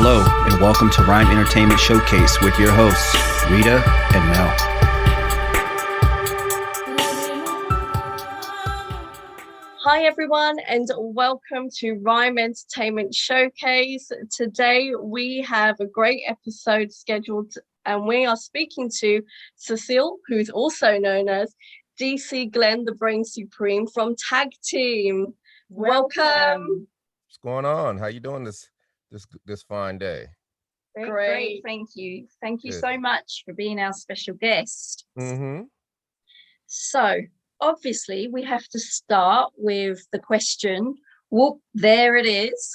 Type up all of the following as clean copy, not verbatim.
Hello, and welcome to RIME Entertainment Showcase with your hosts, Rita and Mel. Hi everyone, and welcome to RIME Entertainment Showcase. Today we have a great episode scheduled, and we are speaking to Cecile, who's also known as DC Glenn, the Brain Supreme from Tag Team. Welcome. What's going on? How you doing this fine day? Great. Thank you. Thank you Good. so much for being our special guest. Mm-hmm. So, obviously, we have to start with the question, whoop, there it is,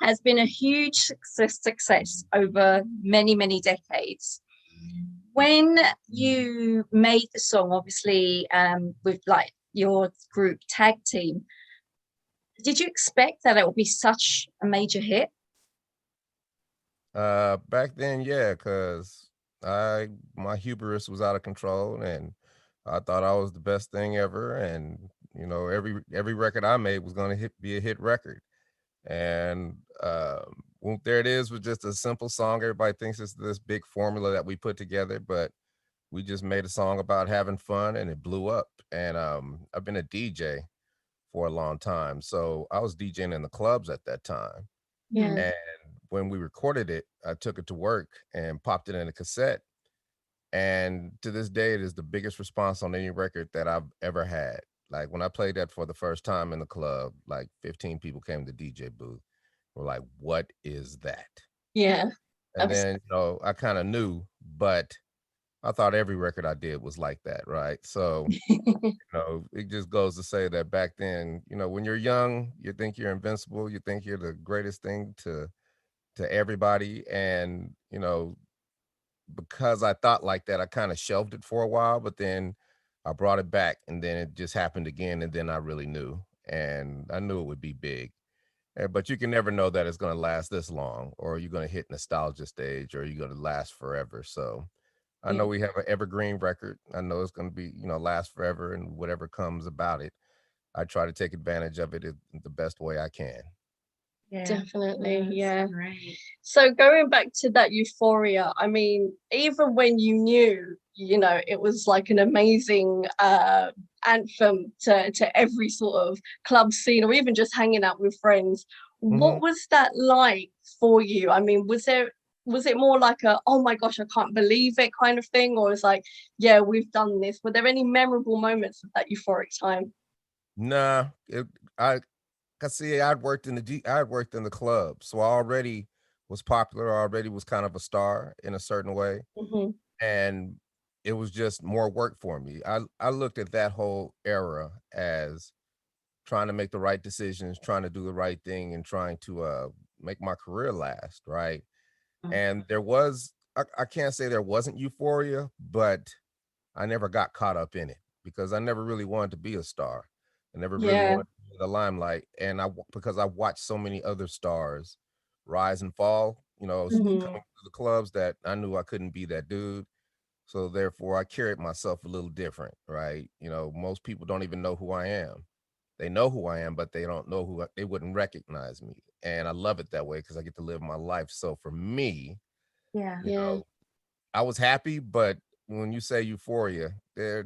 has been a huge success over many, many decades. When you made the song, obviously, with like your group Tag Team, did you expect that it would be such a major hit? Back then, yeah, because my hubris was out of control, and I thought I was the best thing ever, and every record I made was going to be a hit record. And Whoomp, There It Is was just a simple song. Everybody thinks it's this big formula that we put together, but we just made a song about having fun, and it blew up. And I've been a DJ for a long time, so I was DJing in the clubs at that time. Yeah. And when we recorded it, I took it to work and popped it in a cassette. And to this day, it is the biggest response on any record that I've ever had. Like when I played that for the first time in the club, like 15 people came to the DJ booth. We're like, what is that? Yeah. And then, I kind of knew, but I thought every record I did was like that, right? So, it just goes to say that back then, when you're young, you think you're invincible, you think you're the greatest thing to everybody. And, because I thought like that, I kind of shelved it for a while, but then I brought it back, and then it just happened again. And then I really knew, and I knew it would be big. But you can never know that it's going to last this long, or you're going to hit nostalgia stage, or you're going to last forever. So I know we have an evergreen record. I know it's going to be, last forever, and whatever comes about it, I try to take advantage of it in the best way I can. Yeah, Definitely, that's yeah. great. So going back to that euphoria, I mean, even when you knew, it was like an amazing anthem to every sort of club scene, or even just hanging out with friends, what was that like for you? I mean, was it more like a, oh my gosh, I can't believe it kind of thing? Or it's like, yeah, we've done this. Were there any memorable moments of that euphoric time? Nah, cause see, I'd worked in the club, so I already was popular. I already was kind of a star in a certain way, Mm-hmm. and it was just more work for me. I looked at that whole era as trying to make the right decisions, trying to do the right thing, and trying to make my career last, right? And I can't say there wasn't euphoria, but I never got caught up in it because I never really wanted to be a star. I never really Yeah. wanted to be the limelight. And because I watched so many other stars rise and fall, I was coming Mhm. to the clubs that I knew I couldn't be that dude. So therefore I carried myself a little different, right? Most people don't even know who I am. They know who I am, but they don't know they wouldn't recognize me. And I love it that way because I get to live my life. So for me, Yeah. you Yeah. know, I was happy, but when you say euphoria, there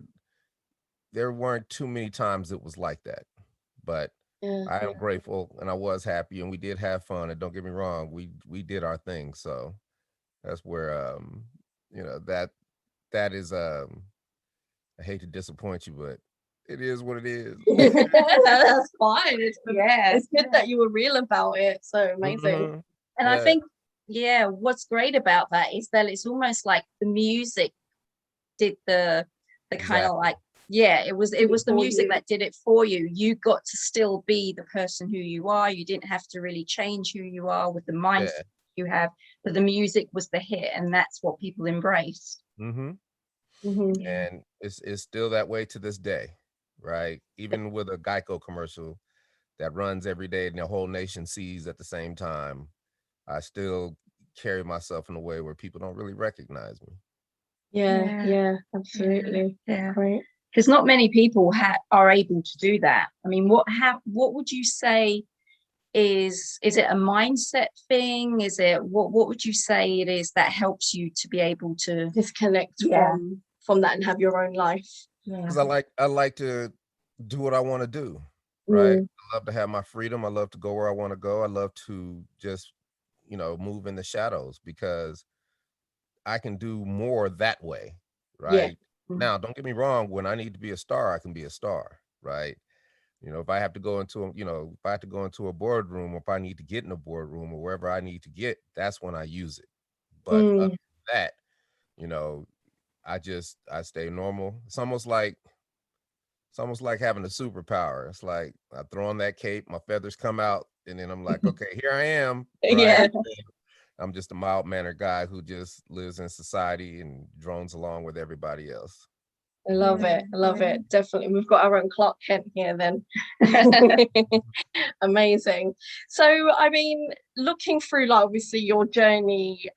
weren't too many times it was like that. But Yeah. I am grateful, and I was happy, and we did have fun. And don't get me wrong, we did our thing. So that's where that is I hate to disappoint you, but it is what it is. That's fine. Yeah. It's good that you were real about it. So amazing. Mhm. And I Yeah. think, what's great about that is that it's almost like the music did the kind of Exactly. like, it was the For music you. that did it for you. You got to still be the person who you are. You didn't have to really change who you are with the mindset Yeah. you have, but the music was the hit, and that's what people embraced. Mm-hmm. Mhm. Yeah. And it's still that way to this day, right? Even with a Geico commercial that runs every day and the whole nation sees at the same time, I still carry myself in a way where people don't really recognize me. Yeah, absolutely. Yeah. Great. Because not many people are able to do that. I mean, what would you say is it a mindset thing? Is it what would you say it is that helps you to be able to disconnect from that and have your own life? Because I like to do what I want to do, right? I love to have my freedom. I love to go where I want to go. I love to just, you know, move in the shadows because I can do more that way, right? Now, don't get me wrong. When I need to be a star, I can be a star, right? You know, if I have to go into a, you know, if I have to go into a boardroom, or if I need to get in a boardroom or wherever I need to get, that's when I use it. But other than that, you know, I stay normal. It's almost like having a superpower. It's like I throw on that cape, my feathers come out, and then I'm like, okay, here I am. Right? I'm just a mild-mannered guy who just lives in society and drones along with everybody else. I love it. I love it. Definitely. We've got our own Clark Kent here then. Amazing. So, I mean, looking through, like, obviously your journey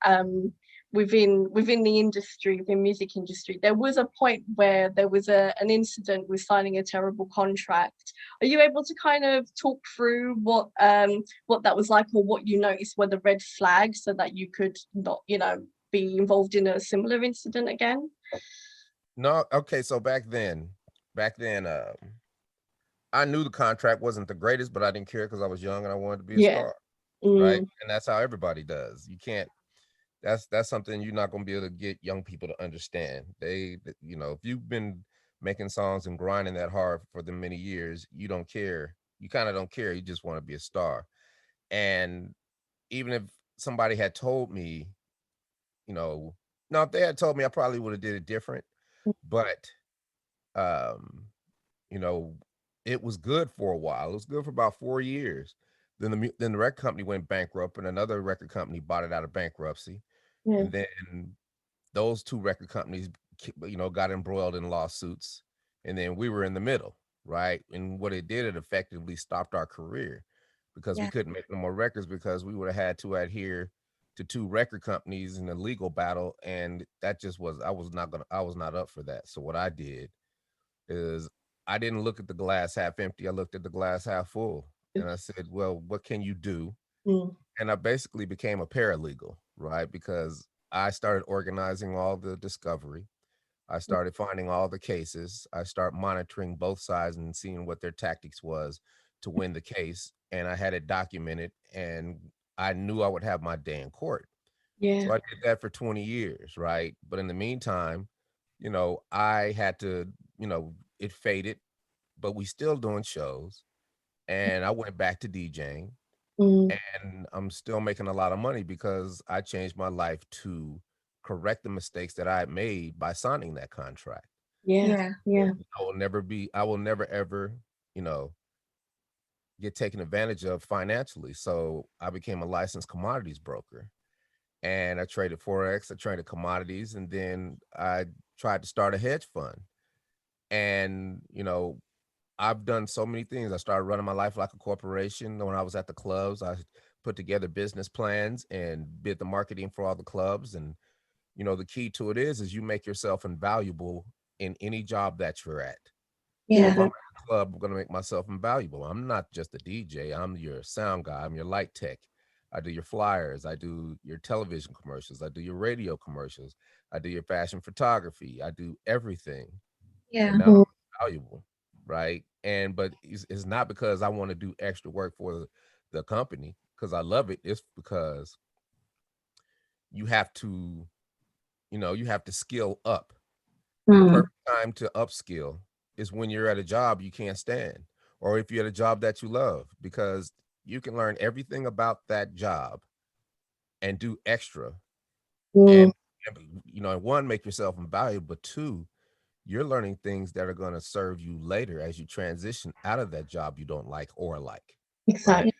within the industry, the music industry, there was a point where there was an incident with signing a terrible contract. Are you able to kind of talk through what that was like, or what you noticed were the red flags so that you could not, you know, be involved in a similar incident again? No, okay. So back then, I knew the contract wasn't the greatest, but I didn't care because I was young and I wanted to be a star, right? And that's how everybody does. You can't. That's something you're not going to be able to get young people to understand. You know, if you've been making songs and grinding that hard for the many years, you don't care. You kind of don't care. You just want to be a star. And even if somebody had told me, you know, no, if they had told me, I probably would have did it different. But you know, it was good for a while. It was good for about 4 years. Then the record company went bankrupt, and another record company bought it out of bankruptcy. And then those two record companies, you know, got embroiled in lawsuits. And then we were in the middle, right? And what it did, it effectively stopped our career because we couldn't make no more records because we would have had to adhere to two record companies in a legal battle. And that just I was not up for that. So what I did is I didn't look at the glass half empty. I looked at the glass half full. And I said, well, what can you do? And I basically became a paralegal, right? Because I started organizing all the discovery. I started finding all the cases. I started monitoring both sides and seeing what their tactics was to win the case. And I had it documented, and I knew I would have my day in court. So I did that for 20 years, right? But in the meantime, you know, I had to, you know, it faded, but we still doing shows. And I went back to DJing. And I'm still making a lot of money because I changed my life to correct the mistakes that I had made by signing that contract. Yeah. I will never ever, you know, get taken advantage of financially. So I became a licensed commodities broker, and I traded Forex, I traded commodities, and then I tried to start a hedge fund. And, you know, I've done so many things. I started running my life like a corporation. When I was at the clubs, I put together business plans and did the marketing for all the clubs. And, you know, the key to it is you make yourself invaluable in any job that you're at. So if I'm at a club, I'm going to make myself invaluable. I'm not just a DJ. I'm your sound guy. I'm your light tech. I do your flyers. I do your television commercials. I do your radio commercials. I do your fashion photography. I do everything. And now I'm valuable, right? But it's not because I want to do extra work for the company because I love it. It's because you have to, you know, you have to skill up. And the perfect time to upskill is when you're at a job you can't stand, or if you're at a job that you love, because you can learn everything about that job and do extra. And, you know, one, make yourself invaluable, but two, you're learning things that are going to serve you later as you transition out of that job you don't like or like. Exactly. Right?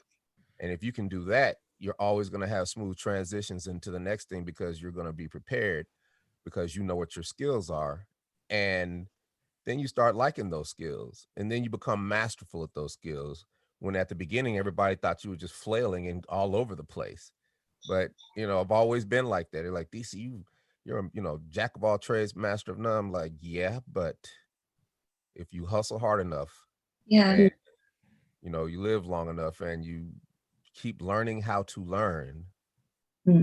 And if you can do that, you're always going to have smooth transitions into the next thing because you're going to be prepared because you know what your skills are. And then you start liking those skills, and then you become masterful at those skills. When at the beginning, everybody thought you were just flailing and all over the place. But, you know, I've always been like that. They're like, DC, you're a, you know, jack of all trades, master of none. I'm like, yeah, but if you hustle hard enough and, you know, you live long enough and you keep learning how to learn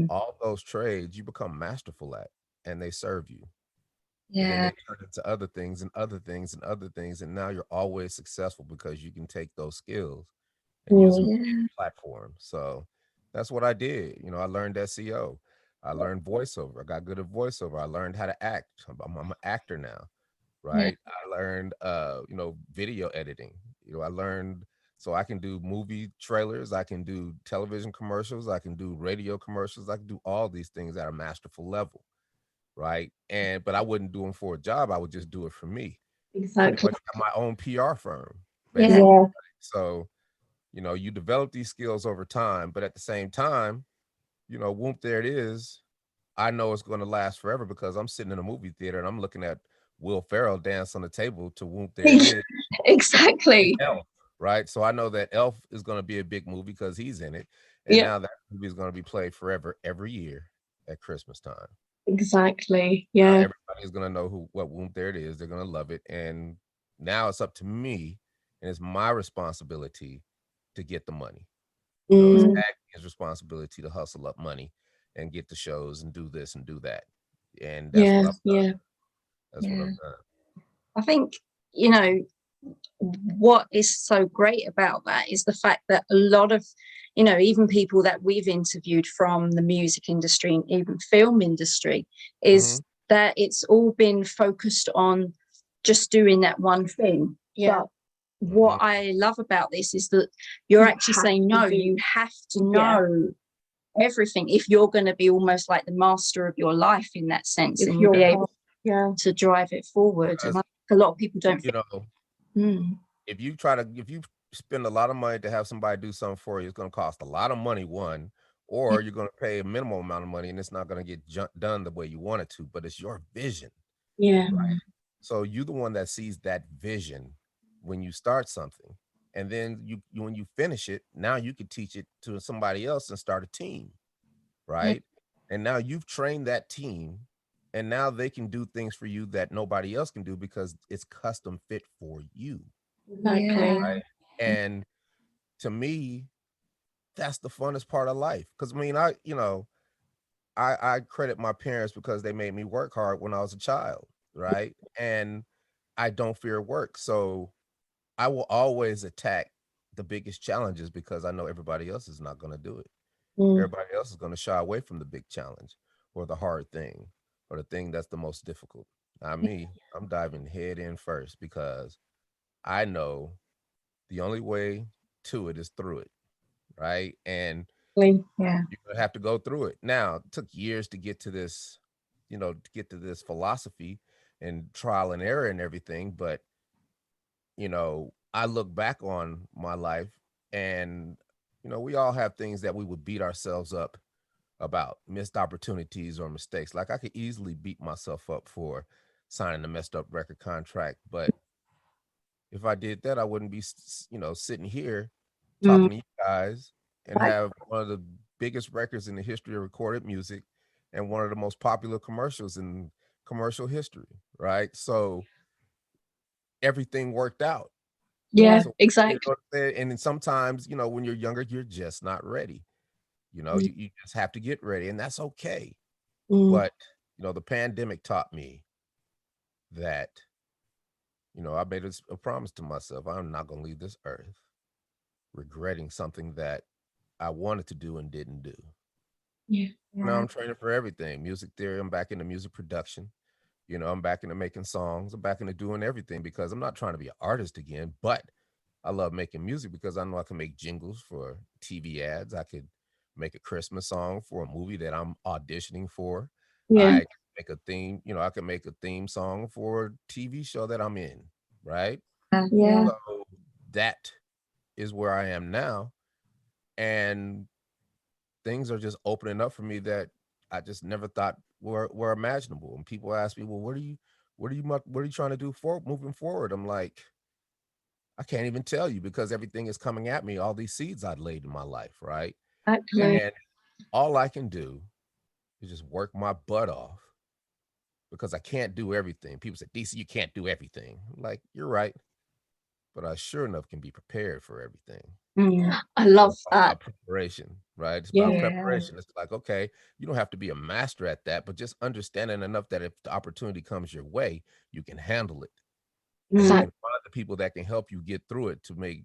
all those trades, you become masterful at, and they serve you. And then Yeah. they turn into other things and other things and other things. And now you're always successful because you can take those skills and use them on Yeah. any platform. So that's what I did. You know, I learned SEO. I learned voiceover. I got good at voiceover. I learned how to act. I'm an actor now, Yeah. right? I learned, you know, video editing. You know, I learned so I can do movie trailers. I can do television commercials. I can do radio commercials. I can do all these things at a masterful level, right? And but I wouldn't do them for a job. I would just do it for me. Pretty Exactly. much my own PR firm, Yeah. basically. Yeah. So, you know, you develop these skills over time, but at the same time, you know, Whoomp, there it is. I know it's going to last forever because I'm sitting in a movie theater and I'm looking at Will Ferrell dance on the table to Whoomp, there it is. And Exactly. Elf, right? So I know that Elf is going to be a big movie because he's in it. And Yeah. now that movie is going to be played forever every year at Christmas time. Exactly. Yeah. Everybody's gonna know what Whoomp there it is. They're gonna love it, and now it's up to me, and it's my responsibility to get the money. You know, it's acting's responsibility to hustle up money and get the shows and do this and do that, and that's Yeah. what I've done. Yeah. That's what Yeah. I've done. I think, you know, what is so great about that is the fact that a lot of, you know, even people that we've interviewed from the music industry and even film industry, is that it's all been focused on just doing that one thing. Yeah. But what I love about this is that you're actually saying, no, you have to know everything if you're going to be almost like the master of your life in that sense, and be able to drive it forward. And I think a lot of people don't You think, know, if you spend a lot of money to have somebody do something for you, it's going to cost a lot of money, one, or you're going to pay a minimum amount of money and it's not going to get done the way you want it to, but it's your vision. Yeah. Right. So you're the one that sees that vision when you start something. And then you when you finish it, now you can teach it to somebody else and start a team. Right. And now you've trained that team, and now they can do things for you that nobody else can do because it's custom fit for you. Exactly. Right. And to me, that's the funnest part of life. Because I mean, I credit my parents because they made me work hard when I was a child, right? And I don't fear work. So I will always attack the biggest challenges because I know everybody else is not going to do it. Everybody else is going to shy away from the big challenge or the hard thing or the thing that's the most difficult. Not me. I'm diving head in first because I know the only way to it is through it, right? And yeah, you're gonna have to go through it. Now, it took years to get to this, you know, to get to this philosophy and trial and error and everything. But, you know, I look back on my life and, you know, we all have things that we would beat ourselves up about, missed opportunities or mistakes. Like I could easily beat myself up for signing a messed up record contract. But if I did that, I wouldn't be, you know, sitting here talking to you guys and have one of the biggest records in the history of recorded music and one of the most popular commercials in commercial history, right? So everything worked out. Yeah. So, you know Exactly. what I'm saying? And then sometimes, you know, when you're younger, you're just not ready. You know, you just have to get ready, and that's okay. But, you know, the pandemic taught me that, you know, I made a promise to myself. I'm not going to leave this earth regretting something that I wanted to do and didn't do. Yeah. Now I'm training for everything. Music theory. I'm back into music production. You know, I'm back into making songs. I'm back into doing everything because I'm not trying to be an artist again, but I love making music because I know I can make jingles for TV ads. I could make a Christmas song for a movie that I'm auditioning for. Yeah. I can make a theme, you know, I can make a theme song for a TV show that I'm in, right? Yeah. So that is where I am now. And things are just opening up for me that I just never thought were imaginable. And people ask me, well, what are you trying to do for moving forward? I'm like, I can't even tell you because everything is coming at me, all these seeds I'd laid in my life, right? Exactly. And all I can do is just work my butt off because I can't do everything. People say, DC, you can't do everything. I'm like, you're right. But I sure enough can be prepared for everything. I love So that. about preparation, right? It's Yeah. about preparation. It's like, okay, you don't have to be a master at that, but just understanding enough that if the opportunity comes your way, you can handle it. And you Exactly. can find the people that can help you get through it to make,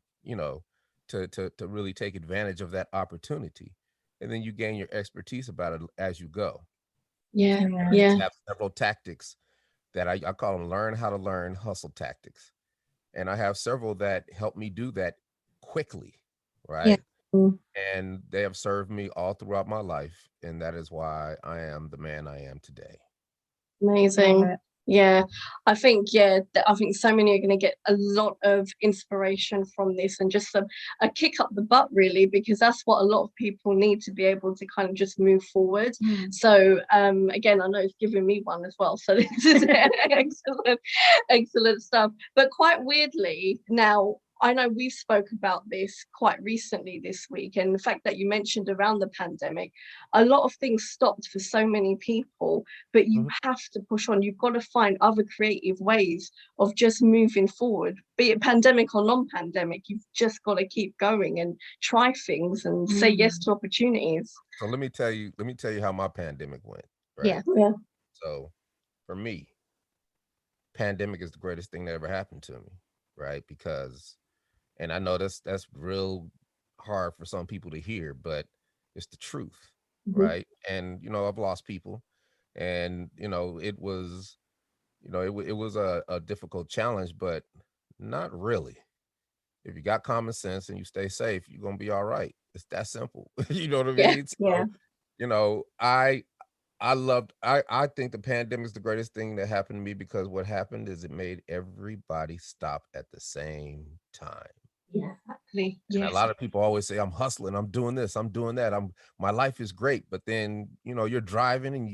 to really take advantage of that opportunity. And then you gain your expertise about it as you go. Yeah. I Yeah. just have several tactics that I call them learn how to learn hustle tactics. And I have several that help me do that quickly, Yeah. right? And they have served me all throughout my life. And that is why I am the man I am today. Amazing. Yeah, I think I think so many are going to get a lot of inspiration from this, and just a kick up the butt, really, because that's what a lot of people need to be able to kind of just move forward. So again, I know it's giving me one as well, so this is excellent stuff. But quite weirdly, now I know we've spoke about this quite recently this week, and the fact that you mentioned around the pandemic, a lot of things stopped for so many people, but you have to push on. You've got to find other creative ways of just moving forward, be it pandemic or non-pandemic. You've just got to keep going and try things and say yes to opportunities. So let me tell you how my pandemic went, Yeah. right? Yeah. So for me, pandemic is the greatest thing that ever happened to me, right? Because, and I know that's real hard for some people to hear, but it's the truth, right? And I've lost people, and it was, it was a difficult challenge, but not really. If you got common sense and you stay safe, you're gonna be all right. It's that simple. You know what I Yeah. mean? So, I think the pandemic is the greatest thing that happened to me, because what happened is it made everybody stop at the same time. Yeah, exactly. And a Yes. lot of people always say, I'm hustling, I'm doing this, I'm doing that, my life is great. But then, you're driving and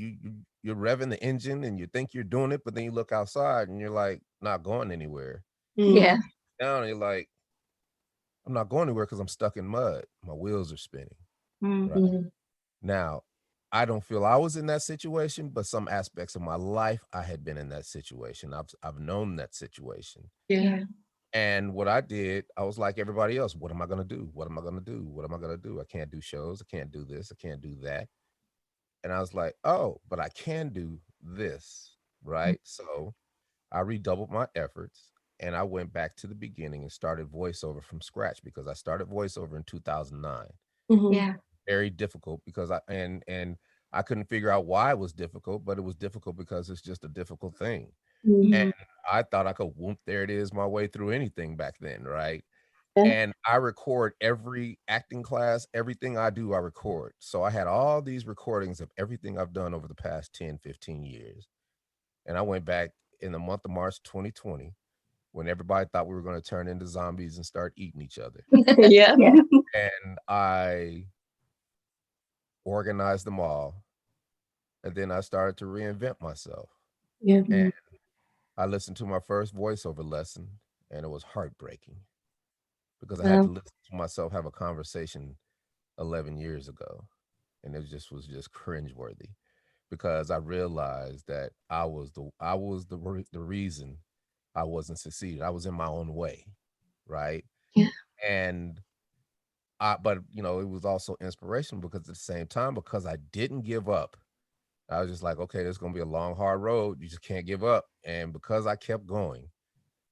you're revving the engine and you think you're doing it, but then you look outside and you're like not going anywhere. Yeah. Down and you're like, I'm not going anywhere because I'm stuck in mud. My wheels are spinning. Right. Now, I don't feel I was in that situation, but some aspects of my life I had been in that situation. I've known that situation. Yeah. And what I did, I was like everybody else, what am I gonna do? What am I gonna do? What am I gonna do? I can't do shows, I can't do this, I can't do that. And I was like, oh, but I can do this, right? So I redoubled my efforts and I went back to the beginning and started voiceover from scratch, because I started voiceover in 2009. Yeah. Very difficult because and I couldn't figure out why it was difficult, but it was difficult because it's just a difficult thing. And I thought I could whoop, there it is, my way through anything back then, right? Yeah. And I record every acting class, everything I do, I record. So I had all these recordings of everything I've done over the past 10, 15 years. And I went back in the month of March 2020, when everybody thought we were going to turn into zombies and start eating each other. Yeah. And I organized them all. And then I started to reinvent myself. Yeah. And I listened to my first voiceover lesson, and it was heartbreaking, because I had to listen to myself have a conversation 11 years ago. And it just was just cringeworthy, because I realized that the reason I wasn't succeeding. I was in my own way, right? Yeah. And but it was also inspirational, because at the same time, because I didn't give up, I was just like, okay, there's gonna be a long, hard road. You just can't give up. And because I kept going,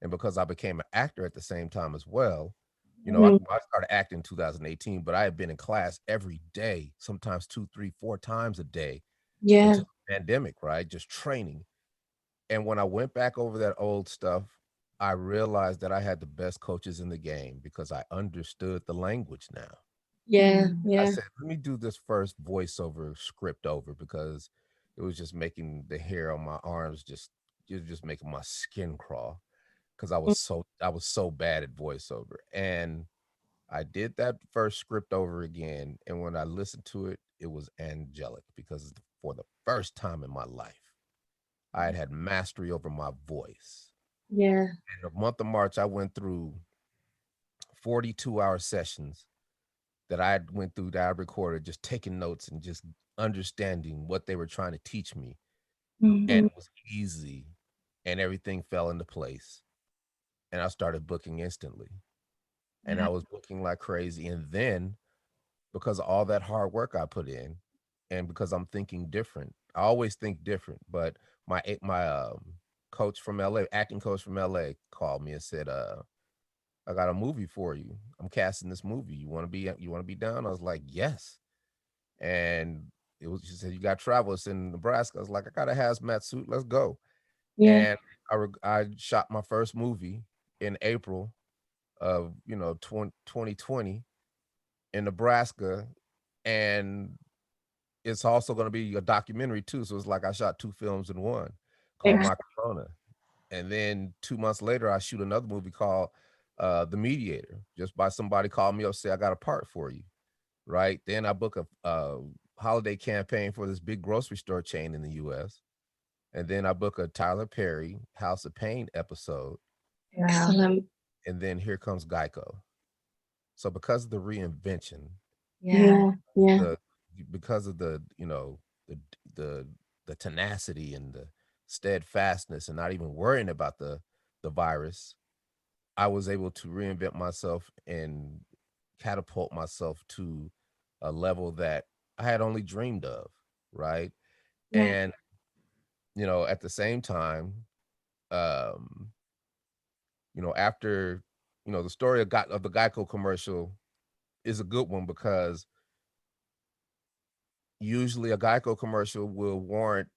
and because I became an actor at the same time as well, I started acting in 2018, but I had been in class every day, sometimes 2, 3, 4 times a day Yeah. until the pandemic, right? Just training. And when I went back over that old stuff, I realized that I had the best coaches in the game, because I understood the language now. Yeah. I Yeah. said, let me do this first voiceover script over, because it was just making the hair on my arms it was just making my skin crawl, because I was so bad at voiceover. And I did that first script over again, and when I listened to it, it was angelic, because for the first time in my life, I had had mastery over my voice. Yeah. In the month of March, I went through 42-hour sessions that I recorded, just taking notes and just understanding what they were trying to teach me. And it was easy, and everything fell into place. And I started booking instantly. and I was booking like crazy. And then because of all that hard work I put in, and because I'm thinking different, I always think different. But my coach from LA, acting coach from LA, called me and said, I got a movie for you. I'm casting this movie. You want to be down? I was like, yes. And she said, you got travel. It's in Nebraska. I was like, I got a hazmat suit. Let's go. Yeah. And I shot my first movie in April of 2020 in Nebraska, and it's also going to be a documentary too. So it's like I shot two films in one, called My Corona. And then 2 months later, I shoot another movie called The Mediator. Just by somebody called me up, say I got a part for you, right? Then I book a holiday campaign for this big grocery store chain in the U.S. And then I book a Tyler Perry House of Pain episode. Excellent. And then here comes Geico. So because of the reinvention, Yeah. Yeah. the because of the the the tenacity and the steadfastness and not even worrying about the virus, I was able to reinvent myself and catapult myself to a level that I had only dreamed of, right? Yeah. And at the same time, um, after the story of the Geico commercial is a good one, because usually a Geico commercial will warrant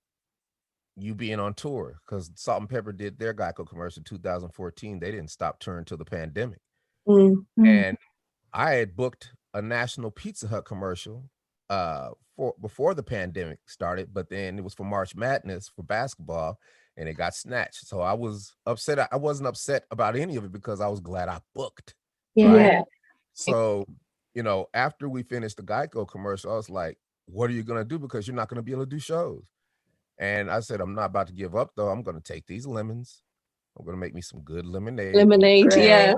you being on tour, because Salt and Pepper did their Geico commercial in 2014. They didn't stop touring till the pandemic. And I had booked a national Pizza Hut commercial for before the pandemic started, but then it was for March Madness for basketball, and it got snatched. So I was upset. I wasn't upset about any of it because I was glad I booked. Yeah. Right. So, after we finished the Geico commercial, I was like, what are you going to do? Because you're not going to be able to do shows. And I said, I'm not about to give up, though. I'm going to take these lemons. I'm going to make me some good lemonade. Lemonade. Yeah.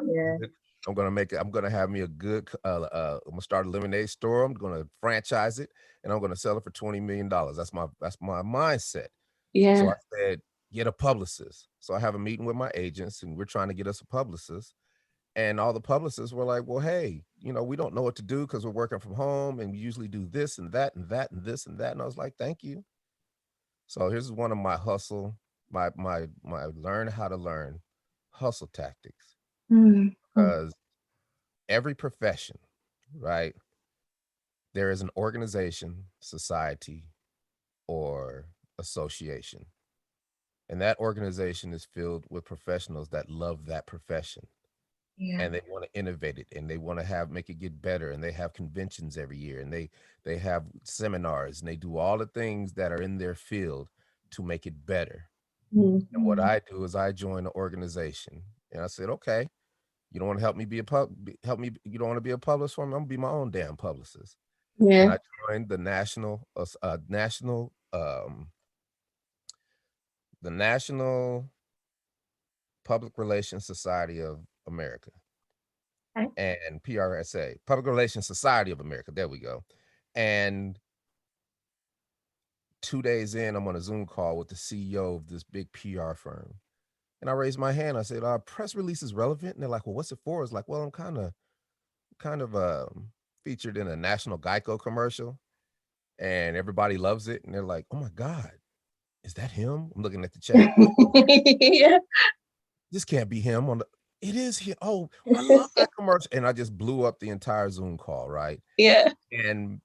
I'm going to have me a good, I'm going to start a lemonade store. I'm going to franchise it, and I'm going to sell it for $20 million. That's my mindset. Yeah. So I said, get a publicist. So I have a meeting with my agents, and we're trying to get us a publicist. And all the publicists were like, well, hey, we don't know what to do because we're working from home, and we usually do this and that and that and this and that. And I was like, thank you. So here's one of my my learn how to learn hustle tactics. Because every profession, right, there is an organization, society, or association. And that organization is filled with professionals that love that profession. And they want to innovate it, and they want to make it get better, and they have conventions every year, and they have seminars, and they do all the things that are in their field to make it better. And what I do is I join the organization, and I said, okay, you don't want to help me help me, you don't want to be a publicist for me, I'm gonna be my own damn publicist. And I joined the National Public Relations Society of America. And PRSA, Public Relations Society of America. There we go. And 2 days in, I'm on a Zoom call with the CEO of this big PR firm. And I raised my hand. I said, press release is relevant. And they're like, well, what's it for? It's like, well, I'm kind of featured in a national Geico commercial, and everybody loves it. And they're like, oh my God, is that him? I'm looking at the chat. Yeah. This can't be him. It is here. Oh, I love that commercial. And I just blew up the entire Zoom call, right? Yeah. And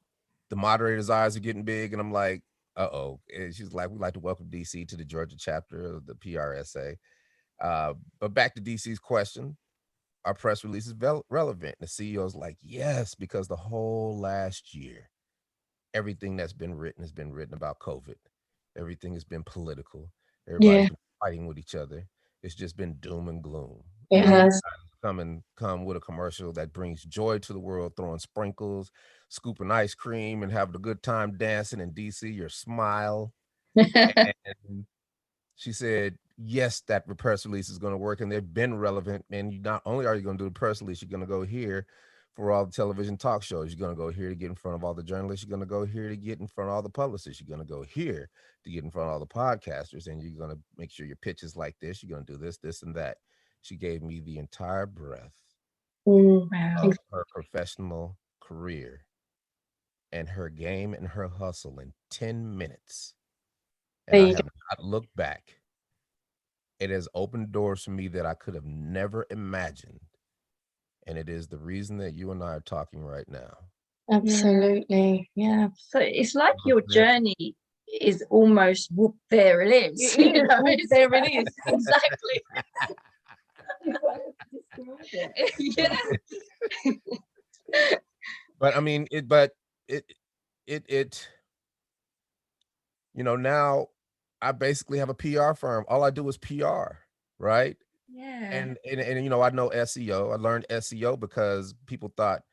the moderator's eyes are getting big, and I'm like, uh-oh. And she's like, we'd like to welcome DC to the Georgia chapter of the PRSA. But back to DC's question, our press release is relevant. The CEO's like, yes, because the whole last year, everything that's been written has been written about COVID. Everything has been political. Everybody's been fighting with each other. It's just been doom and gloom. It has. Come with a commercial that brings joy to the world, throwing sprinkles, scooping ice cream, and having a good time dancing in DC, your smile. And she said, yes, that press release is going to work, and they've been relevant. And not only are you going to do the press release, you're going to go here for all the television talk shows. You're going to go here to get in front of all the journalists. You're going to go here to get in front of all the publicists. You're going to go here to get in front of all the podcasters, and you're going to make sure your pitch is like this. You're going to do this, this, and that. She gave me the entire breath Wow. of her professional career and her game and her hustle in 10 minutes. And There I you have not looked back. It has opened doors for me that I could have never imagined. And it is the reason that you and I are talking right now. Absolutely. Yeah. So it's like your journey is almost whoop, there it is. You know, There it is. Exactly. Yeah. But I mean, it, now I basically have a PR firm. All I do is PR, right? Yeah. And I know SEO. I learned SEO because people thought,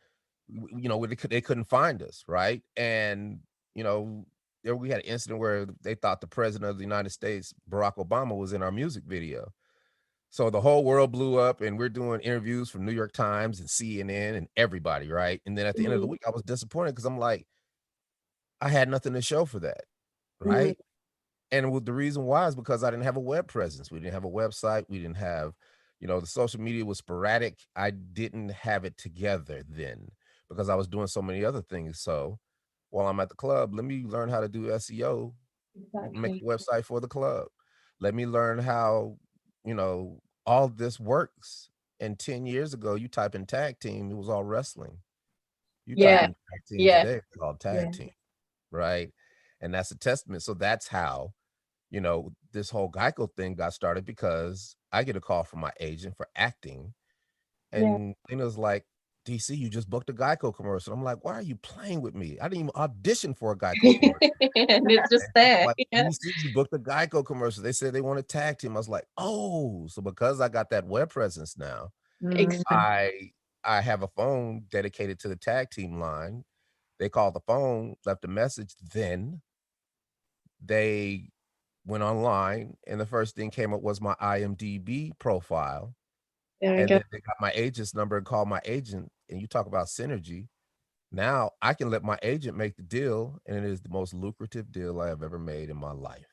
they couldn't find us, right? And we had an incident where they thought the president of the United States, Barack Obama, was in our music video. So the whole world blew up, and we're doing interviews from New York Times and CNN and everybody, right? And then at the end of the week, I was disappointed because I'm like, I had nothing to show for that, right? And the reason why is because I didn't have a web presence. We didn't have a website. We didn't have, the social media was sporadic. I didn't have it together then because I was doing so many other things. So while I'm at the club, let me learn how to do SEO, make a website for the club. Let me learn how, all this works. And 10 years ago, you type in tag team, it was all wrestling. You type in tag team today, it's all tag team, right? And that's a testament. So that's how this whole Geico thing got started, because I get a call from my agent for acting. And it was like, DC, you just booked a Geico commercial. I'm like, why are you playing with me? I didn't even audition for a Geico commercial. And it's just there. Like, DC, you booked a Geico commercial. They said they want to tag team. I was like, oh, so because I got that web presence now, I have a phone dedicated to the tag team line. They called the phone, left a message. Then they went online, and the first thing came up was my IMDb profile. And then they got my agent's number and called my agent. And you talk about synergy. Now I can let my agent make the deal, and it is the most lucrative deal I have ever made in my life.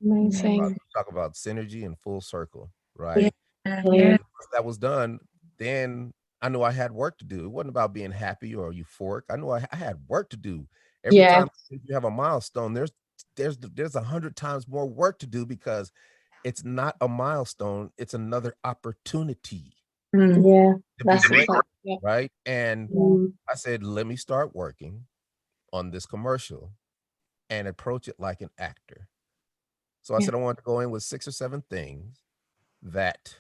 Amazing. Talk about synergy and full circle, right? Yeah. Once that was done, then I knew I had work to do. It wasn't about being happy or euphoric. I knew I had work to do. Every time you have a milestone, there's 100 times more work to do, because it's not a milestone, it's another opportunity to be great, right? And I said, let me start working on this commercial and approach it like an actor. So I said I wanted to go in with 6 or 7 things that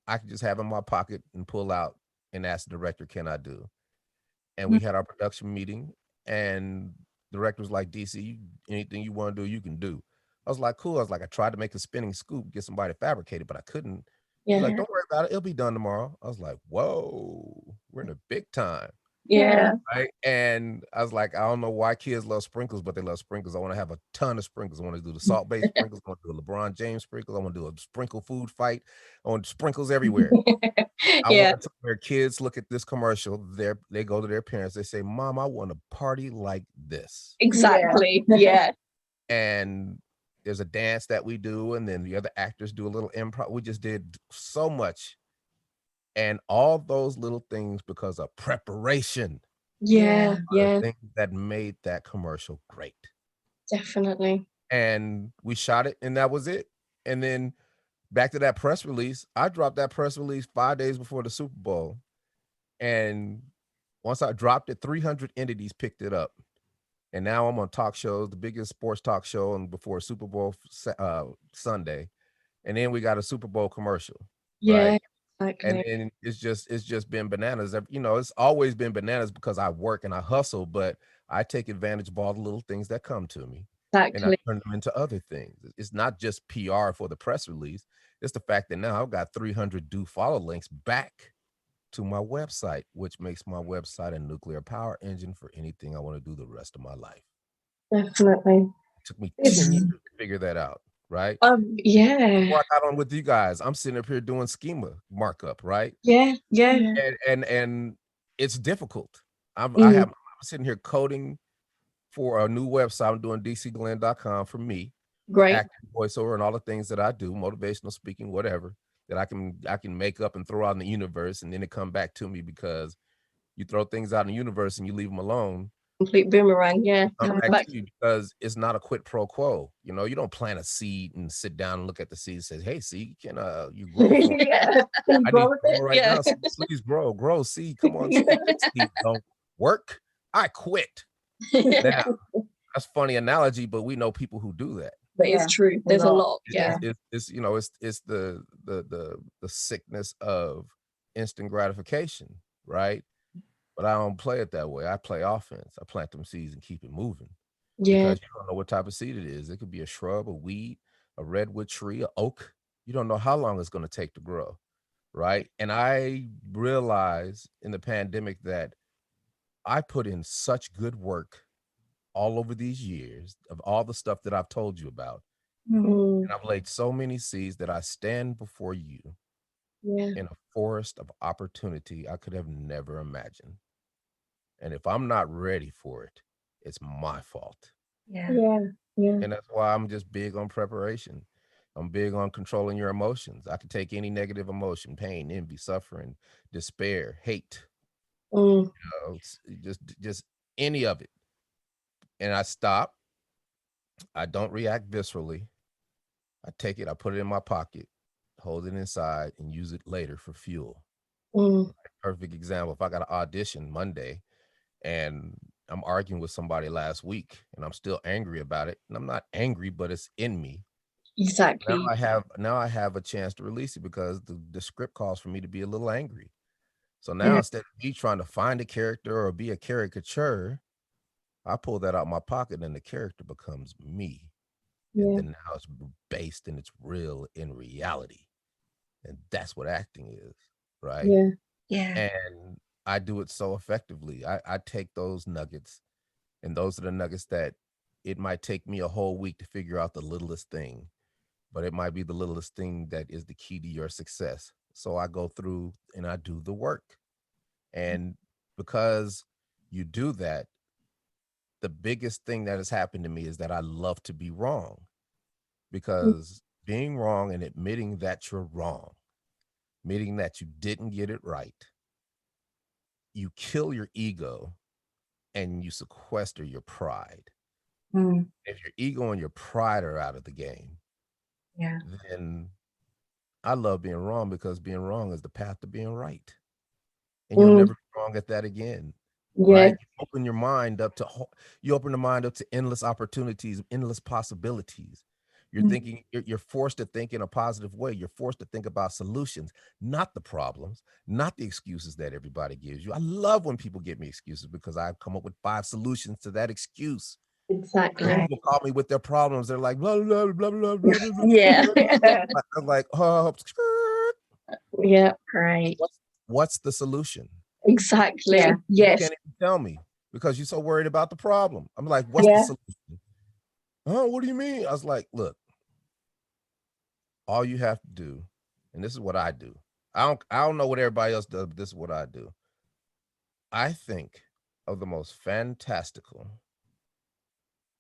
I could just have in my pocket and pull out and ask the director, can I do? And we had our production meeting, and the director was like, DC, anything you want to do, you can do. I was like, cool. I was like, I tried to make a spinning scoop, get somebody to fabricate it, but I couldn't. He's like, don't worry about it. It'll be done tomorrow. I was like, whoa, we're in the big time. Right. And I was like, I don't know why kids love sprinkles, but they love sprinkles. I want to have a ton of sprinkles. I want to do the salt-based sprinkles. I want to do a LeBron James sprinkles. I want to do a sprinkle food fight. I want sprinkles everywhere. I want to where kids look at this commercial, they go to their parents, they say, Mom, I want a party like this. Exactly. And there's a dance that we do, and then the other actors do a little improv. We just did so much. And all those little things, because of preparation, are the things that made that commercial great. Definitely. And we shot it, and that was it. And then back to that press release, I dropped that press release 5 days before the Super Bowl. And once I dropped it, 300 entities picked it up. And now I'm on talk shows, the biggest sports talk show, and before Super Bowl Sunday. And then we got a Super Bowl commercial. Right? Exactly. And then it's just been bananas. It's always been bananas because I work and I hustle, but I take advantage of all the little things that come to me. And I turn them into other things. It's not just PR for the press release. It's the fact that now I've got 300 do follow links back to my website, which makes my website a nuclear power engine for anything I want to do the rest of my life. Definitely. It took me 10 years to figure that out, right? Yeah. Before I got on with you guys, I'm sitting up here doing schema markup, right? Yeah. And it's difficult. I'm sitting here coding for a new website. I'm doing dcglenn.com for me. Great. Acting, voiceover, and all the things that I do, motivational speaking, whatever, that I can make up and throw out in the universe, and then it come back to me, because you throw things out in the universe and you leave them alone. Complete boomerang, yeah. Come back to you, because it's not a quid pro quo. You know, you don't plant a seed and sit down and look at the seed and say, "Hey, seed, can you grow?" Yeah. I need to grow right now. So please grow, seed. Come on, seed. Seed don't work. I quit. Now, that's a funny analogy, but we know people who do that. But it's true. There's a lot. Yeah. It's you know, it's the sickness of instant gratification, right? But I don't play it that way. I play offense. I plant them seeds and keep it moving. Yeah. Because you don't know what type of seed it is. It could be a shrub, a weed, a redwood tree, a oak. You don't know how long it's going to take to grow, right? And I realized in the pandemic that I put in such good work all over these years of all the stuff that I've told you about. Mm. And I've laid so many seeds that I stand before you in a forest of opportunity I could have never imagined. And if I'm not ready for it, it's my fault. Yeah. And that's why I'm just big on preparation. I'm big on controlling your emotions. I can take any negative emotion, pain, envy, suffering, despair, hate, Mm. just any of it. And I stop. I don't react viscerally. I take it, I put it in my pocket, hold it inside, and use it later for fuel. Mm. Perfect example. If I got an audition Monday and I'm arguing with somebody last week and I'm still angry about it, and I'm not angry, but it's in me. Exactly. Now I have a chance to release it, because the script calls for me to be a little angry. So now instead of me trying to find a character or be a caricature, I pull that out my pocket and the character becomes me. And then now it's based and it's real in reality. And that's what acting is, right? Yeah. And I do it so effectively. I take those nuggets, and those are the nuggets that it might take me a whole week to figure out the littlest thing, but it might be the littlest thing that is the key to your success. So I go through and I do the work. And because you do that, the biggest thing that has happened to me is that I love to be wrong, because being wrong and admitting that you're wrong, admitting that you didn't get it right, you kill your ego and you sequester your pride. If your ego and your pride are out of the game, then I love being wrong, because being wrong is the path to being right. And you'll never be wrong at that again. Right? You open your mind up to endless opportunities, endless possibilities. You're thinking, you're forced to think in a positive way. You're forced to think about solutions, not the problems, not the excuses that everybody gives you. I love when people give me excuses, because I've come up with 5 solutions to that excuse. Exactly. When people call me with their problems, they're like, blah, blah, blah, blah, blah, blah, blah. Yeah. I'm like, oh, Yeah. Great. what's the solution? Exactly. Yeah. You Yes. can't even tell me, because you're so worried about the problem. I'm like, what's the solution? Oh, what do you mean? I was like, look, all you have to do, and this is what I do. I don't know what everybody else does, but this is what I do. I think of the most fantastical,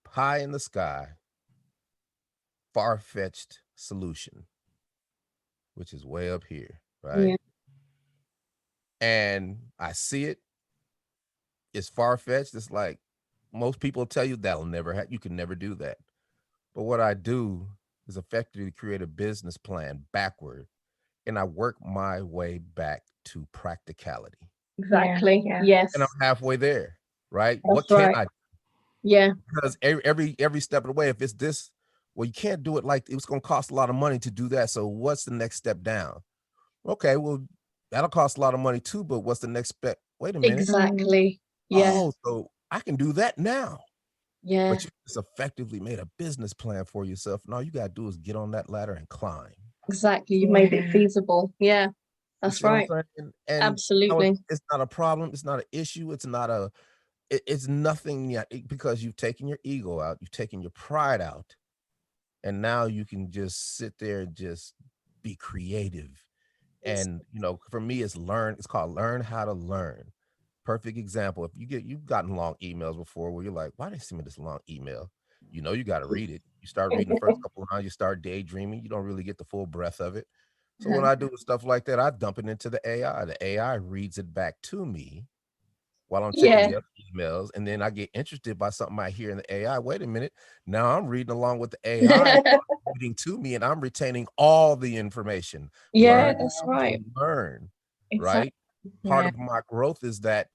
pie in the sky, far-fetched solution, which is way up here, right? Yeah. And I see it. It's far-fetched. It's like most people tell you that'll never happen. You can never do that. But what I do is effectively create a business plan backward, and I work my way back to practicality. Exactly. Yes. And I'm halfway there, right? That's What can right. I do? Yeah. Because every step of the way, if it's this, well, you can't do it, like it's going to cost a lot of money to do that. So what's the next step down? Okay, well, that'll cost a lot of money too, but what's the next step? Wait a minute. Exactly. Yeah. Oh, so I can do that now. Yeah. But you just effectively made a business plan for yourself. And all you got to do is get on that ladder and climb. Exactly. You made it feasible. Yeah. That's right. And Absolutely. it's not a problem. It's not an issue. It's not it's nothing yet, because you've taken your ego out. You've taken your pride out. And now you can just sit there and just be creative. And, for me, it's called learn how to learn. Perfect example. If you've gotten long emails before where you're like, why did they send me this long email? You got to read it. You start reading the first couple of lines, you start daydreaming. You don't really get the full breadth of it. So when I do stuff like that, I dump it into the AI. The AI reads it back to me while I'm checking Yeah. the other emails, and then I get interested by something I hear in the AI. Wait a minute, now I'm reading along with the AI reading to me, and I'm retaining all the information. Yeah, Learn that's how right. to learn, Exactly. right? Part Yeah. of my growth is that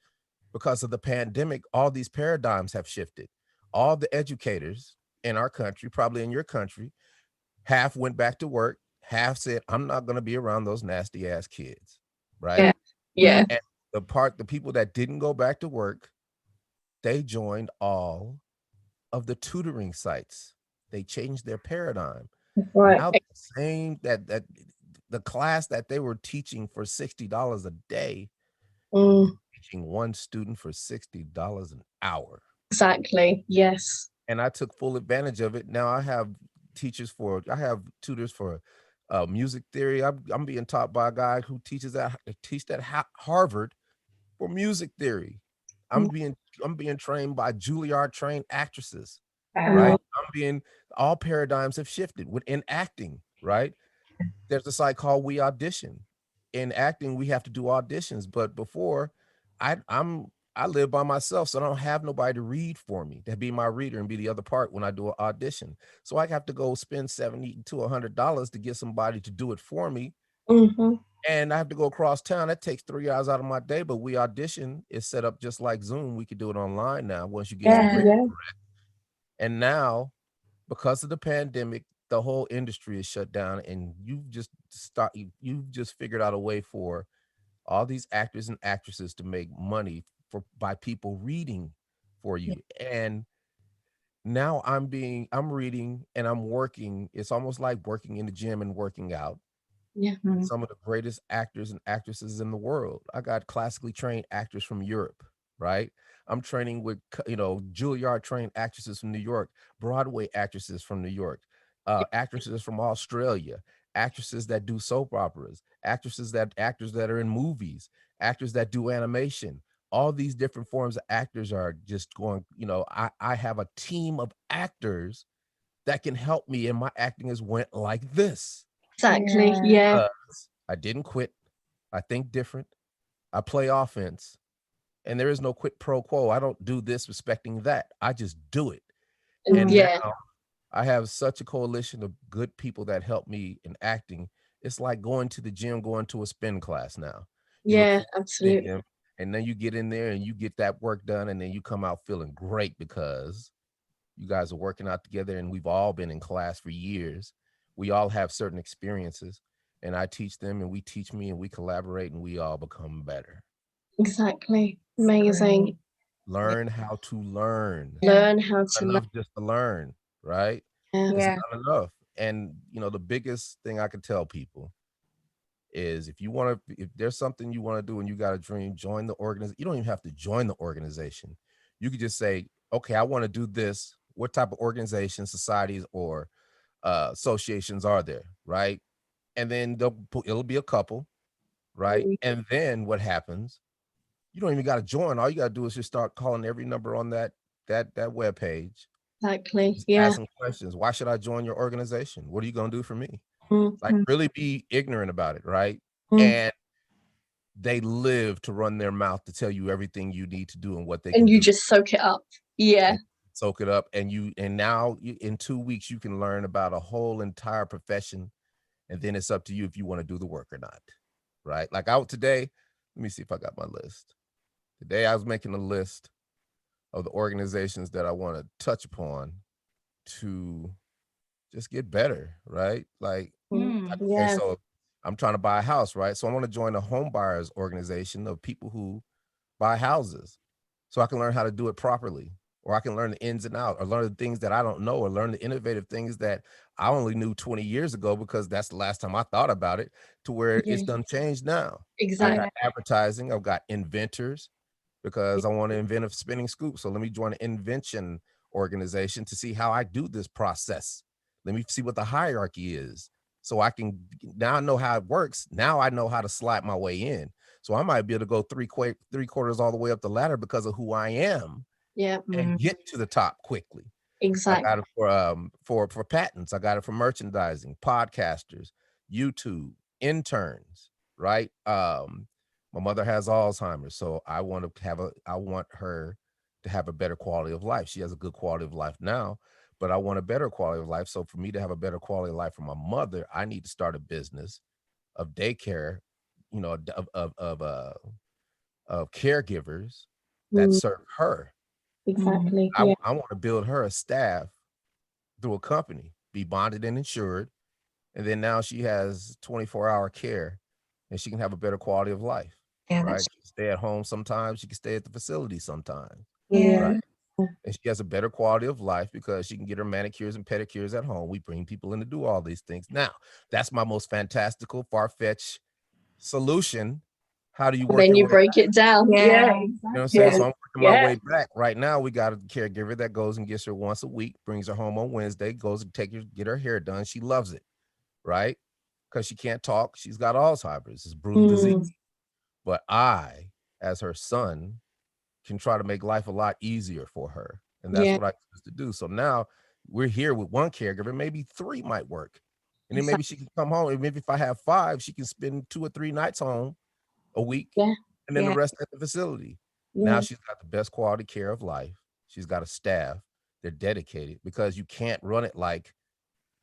because of the pandemic, all these paradigms have shifted. All the educators in our country, probably in your country, half went back to work, half said, I'm not going to be around those nasty ass kids, right? Yeah. Yeah. And the people that didn't go back to work, they joined all of the tutoring sites. They changed their paradigm. Right. Now the same that the class that they were teaching for $60 a day, Mm, teaching one student for $60 an hour. exactly. Yes. And I took full advantage of it. Now I have tutors for music theory. I'm being taught by a guy who teaches at Harvard for music theory. I'm being trained by Juilliard trained actresses, right? All paradigms have shifted within acting, right? There's a site called We Audition. In acting, we have to do auditions, but before I live by myself, so I don't have nobody to read for me, to be my reader and be the other part when I do an audition. So I have to go spend $70 to $100 to get somebody to do it for me. Mm-hmm. And I have to go across town. That takes 3 hours out of my day, but We Audition is set up just like Zoom. We could do it online now once you get your grade correct. And now, because of the pandemic, the whole industry is shut down, and you've just figured out a way for all these actors and actresses to make money by people reading for you. And now I'm reading and I'm working. It's almost like working in the gym and working out. Yeah. Some of the greatest actors and actresses in the world. I got classically trained actors from Europe, right? I'm training with, Juilliard trained actresses from New York, Broadway actresses from New York, actresses from Australia, actresses that do soap operas, actors that are in movies, actors that do animation. All these different forms of actors are just going, I have a team of actors that can help me, and my acting has went like this. Exactly. Yeah. I didn't quit. I think different. I play offense, and there is no quid pro quo. I don't do this respecting that. I just do it. And Yeah. now I have such a coalition of good people that help me in acting. It's like going to the gym, going to a spin class now. You look Yeah. for Absolutely. gym, and then you get in there and you get that work done, and then you come out feeling great because you guys are working out together, and we've all been in class for years. We all have certain experiences, and I teach them, and we teach me, and we collaborate, and we all become better. Exactly. Amazing. Learn how to learn. Learn how It's to not learn. enough just to learn, right? Yeah. It's not enough. And the biggest thing I can tell people is if there's something you want to do and you got a dream, join the organization. You don't even have to join the organization. You could just say, okay, I want to do this. What type of organizations, societies, or associations are there, right? And then it'll be a couple, right? And then what happens? You don't even got to join. All you got to do is just start calling every number on that web page. Exactly. Just Yeah. asking questions. Why should I join your organization? What are you going to do for me? Mm. Like, really be ignorant about it, right? Mm. And they live to run their mouth to tell you everything you need to do and what they can And you do. just soak it up. Yeah. And soak it up, and now in 2 weeks you can learn about a whole entire profession, and then it's up to you if you want to do the work or not, right? Like out today, let me see if I got my list. Today I was making a list of the organizations that I want to touch upon to just get better, right? Like, okay, Yeah. so I'm trying to buy a house, right? So I want to join a home buyers organization of people who buy houses, so I can learn how to do it properly, or I can learn the ins and outs, or learn the things that I don't know, or learn the innovative things that I only knew 20 years ago because that's the last time I thought about it, to where it's done changed now. I Exactly. got advertising, I've got inventors, because I want to invent a spinning scoop. So let me join an invention organization to see how I do this process. Let me see what the hierarchy is. So I can now I know how it works. Now I know how to slide my way in. So I might be able to go three quarters all the way up the ladder because of who I am, Yeah. and get to the top quickly. I Exactly. got it for patents. I got it for merchandising, podcasters, YouTube, interns, right? My mother has Alzheimer's, so I want her to have a better quality of life. She has a good quality of life now, but I want a better quality of life. So for me to have a better quality of life for my mother, I need to start a business of daycare, you know, of caregivers that serve her. Exactly. I want to build her a staff through a company, be bonded and insured, and then now she has 24-hour care, and she can have a better quality of life. Yeah, Right? She can stay at home sometimes. She can stay at the facility sometimes. yeah, Right? And she has a better quality of life because she can get her manicures and pedicures at home. We bring people in to do all these things. Now, that's my most fantastical, far-fetched solution. How do you work Then your you way break back? it down. Yeah. Yeah, You know what I'm exactly. saying? So I'm working my Yeah. way back. Right now, we got a caregiver that goes and gets her once a week, brings her home on Wednesday, goes and get her hair done. She loves it, right? Because she can't talk. She's got Alzheimer's. It's brutal disease. But I, as her son, can try to make life a lot easier for her. And that's what I choose to do. So now we're here with one caregiver, maybe 3 might work. And then maybe she can come home. And maybe if I have 5, she can spend 2 or 3 nights home a week. Yeah. And then the Yeah. rest at the facility. Now she's got the best quality care of life. She's got a staff. They're dedicated, because you can't run it like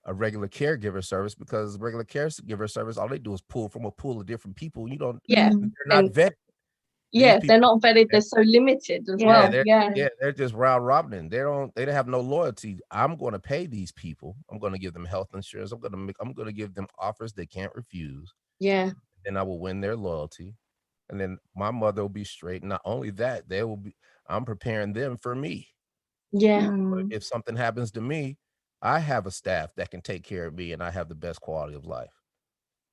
a regular caregiver service, because regular caregiver service, all they do is pull from a pool of different people. You don't, Yeah. they're not And vetted. yeah, These they're people, not vetted. They're so limited as yeah, well. they're Yeah. they're just round robining. They don't have no loyalty. I'm going to pay these people. I'm going to give them health insurance. I'm going to give them offers they can't refuse. Yeah. Then I will win their loyalty. And then my mother will be straight. Not only that, I'm preparing them for me. Yeah. If something happens to me, I have a staff that can take care of me, and I have the best quality of life.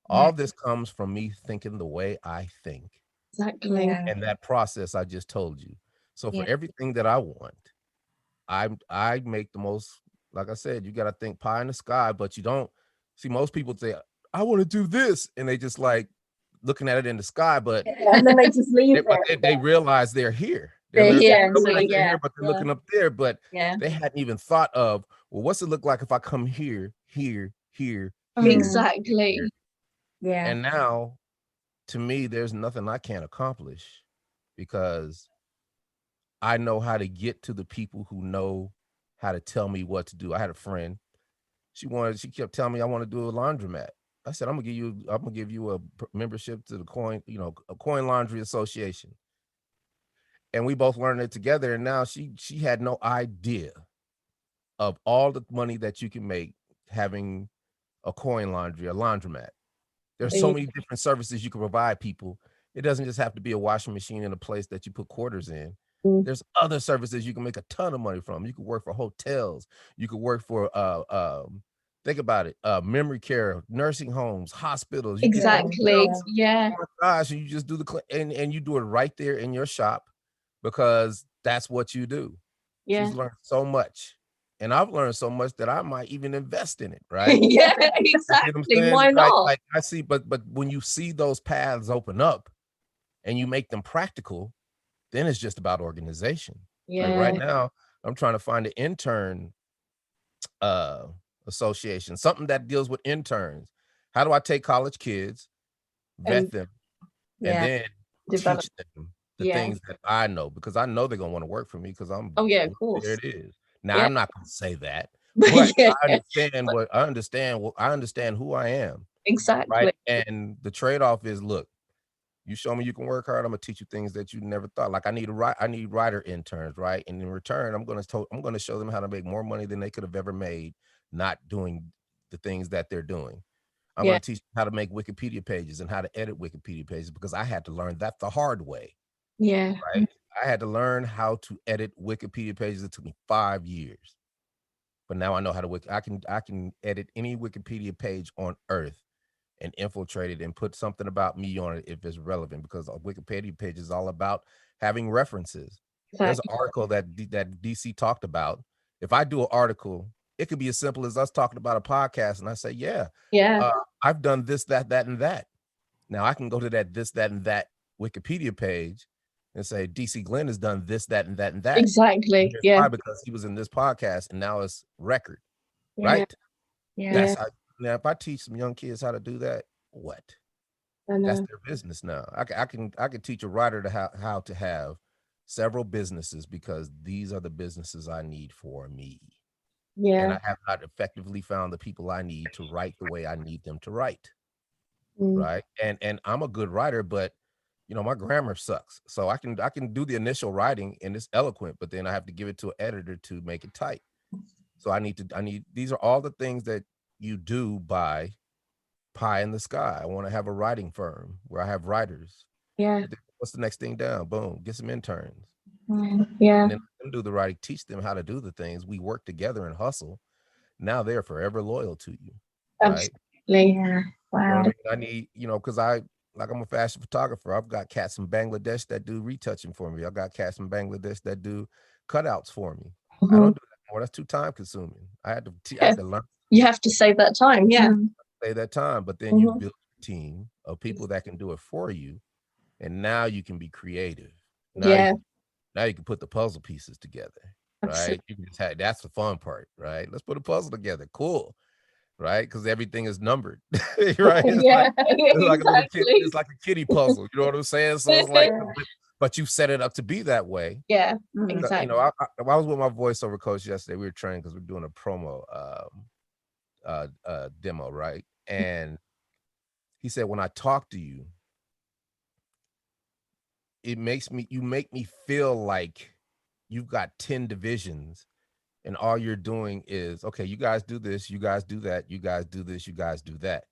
All this comes from me thinking the way I think. Exactly. Yeah. And that process I just told you. So for Yeah. everything that I want, I make the most, like I said, you got to think pie in the sky, but you don't see most people say, I want to do this. And they just like looking at it in the sky, but And then they just leave they realize they're here. They're here. They realize So, they're here, but they're looking up there, but Yeah. they hadn't even thought of, well, what's it look like if I come here, here, here, here, Exactly. here? Yeah. And now, to me, there's nothing I can't accomplish, because I know how to get to the people who know how to tell me what to do. I had a friend, she kept telling me, I want to do a laundromat. I said, I'm gonna give you a membership to a Coin Laundry Association. And we both learned it together. And now she had no idea of all the money that you can make having a coin laundry, a laundromat. There's so many different services you can provide people. It doesn't just have to be a washing machine in a place that you put quarters in. There's other services you can make a ton of money from. You could work for hotels. You could work for think about it, memory care, nursing homes, hospitals. You can, Exactly. Yeah. oh my gosh, and you just do and you do it right there in your shop, because that's what you do. Yeah. She's learned so much, and I've learned so much that I might even invest in it, right? Yeah, You see what I'm exactly. saying? Why not? Like I see, but when you see those paths open up and you make them practical, then it's just about organization. Like right Yeah. now, I'm trying to find an intern association, something that deals with interns. How do I take college kids, vet And them, and Yeah. then develop. teach them the Yeah. things that I know, because I know they're gonna want to work for me, because Oh yeah, of course. there it is. Now Yeah. I'm not gonna say that, But but yeah, I understand who I am, exactly. right? And the trade-off is, look, you show me you can work hard, I'm gonna teach you things that you never thought. Like I need writer interns, right? And in return, I'm gonna show them how to make more money than they could have ever made not doing the things that they're doing. I'm Yeah. gonna teach them how to make Wikipedia pages and how to edit Wikipedia pages, because I had to learn that the hard way, Yeah. right? I had to learn how to edit Wikipedia pages. It took me 5 years. But now I know how to I can edit any Wikipedia page on earth and infiltrate it and put something about me on it if it's relevant, because a Wikipedia page is all about having references. There's an Exactly. article that DC talked about. If I do an article, it could be as simple as us talking about a podcast, and I say, yeah, Yeah. I've done this, that, and that. Now I can go to that this, that, and that Wikipedia page and say, DC Glenn has done this, that, and that, and that. Exactly. Here's Yeah. why, because he was in this podcast, and now it's record, Yeah. right? Yeah. That's how. Now, if I teach some young kids how to do that, what? I know. That's their business now. I can teach a writer to how to have several businesses because these are the businesses I need for me. Yeah. And I have not effectively found the people I need to write the way I need them to write. Mm. Right. And I'm a good writer, but you know, my grammar sucks. So I can do the initial writing and it's eloquent, but then I have to give it to an editor to make it tight. So I need these are all the things that you do by pie in the sky. I want to have a writing firm where I have writers. Yeah. What's the next thing down? Boom, get some interns. Yeah. And then let them do the writing, teach them how to do the things. We work together and hustle. Now they're forever loyal to you. Right? Absolutely. Yeah. You know Wow. what I mean? I need, you know, because I'm a fashion photographer. I've got cats in Bangladesh that do retouching for me. I've got cats in Bangladesh that do cutouts for me. I don't do that anymore. That's too time consuming. I had to learn. You have to save that time. Yeah. Save that time, but then you build a team of people that can do it for you, and now you can be creative. Now you can put the puzzle pieces together, right? Absolutely. You can just have, that's the fun part, right? Let's put a puzzle together. Cool. Right, because everything is numbered, right? It's like a little kid. It's like a kiddie puzzle. You know what I'm saying? So it's like, but you set it up to be that way. Yeah, exactly. You know, I was with my voiceover coach yesterday. We were training because we're doing a promo demo, right? And he said, when I talk to you, you make me feel like you've got 10 divisions. And all you're doing is, okay, you guys do this, you guys do that, you guys do this, you guys do that.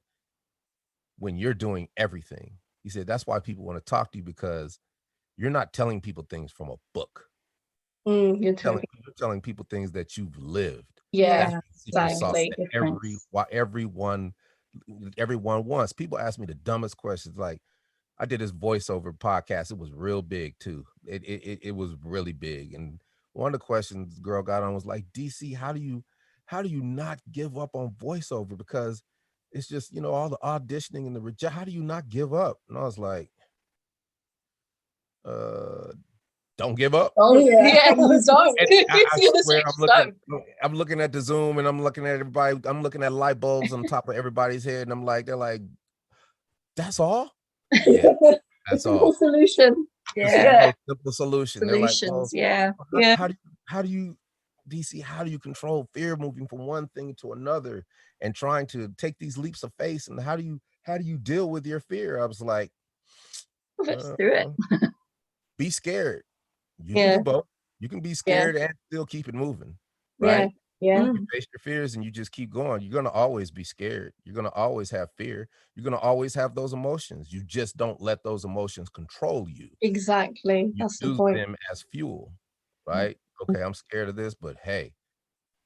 When you're doing everything. He said, that's why people want to talk to you because you're not telling people things from a book. You're telling people things that you've lived. Yeah, exactly. Everyone wants. People ask me the dumbest questions. Like, I did this voiceover podcast. It was real big too. It was really big. And one of the questions the girl got on was like, DC, how do you not give up on voiceover? Because it's just, you know, all the auditioning and the reject. How do you not give up? And I was like, don't give up. Oh yeah, don't. I swear, I'm looking at the Zoom and I'm looking at everybody. I'm looking at light bulbs on top of everybody's head, and they're like, that's all. Yeah, that's all. Solution. Yeah, simple solution. Solutions. They're like, well, yeah. How do you, DC? How do you control fear moving from one thing to another and trying to take these leaps of faith? And how do you deal with your fear? I was like, let's do it. Be scared. You can do both. You can be scared and still keep it moving, right? Yeah. You face your fears and you just keep going. You're gonna always be scared. You're gonna always have fear. You're gonna always have those emotions. You just don't let those emotions control you. Exactly. That's the point. Use them as fuel, right? Okay, I'm scared of this, but hey,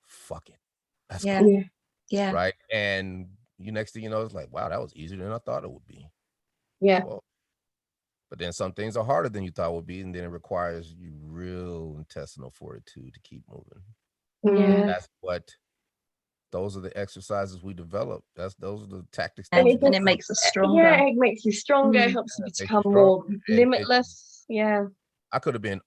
fuck it. That's cool. Yeah. Right. And next thing you know, it's like, wow, that was easier than I thought it would be. Yeah. Well, but then some things are harder than you thought would be, and then it requires you real intestinal fortitude to keep moving. Yeah. That's those are the exercises we develop. Those are the tactics. And it makes us stronger. Yeah, it makes you stronger. It helps you become more limitless. I could have been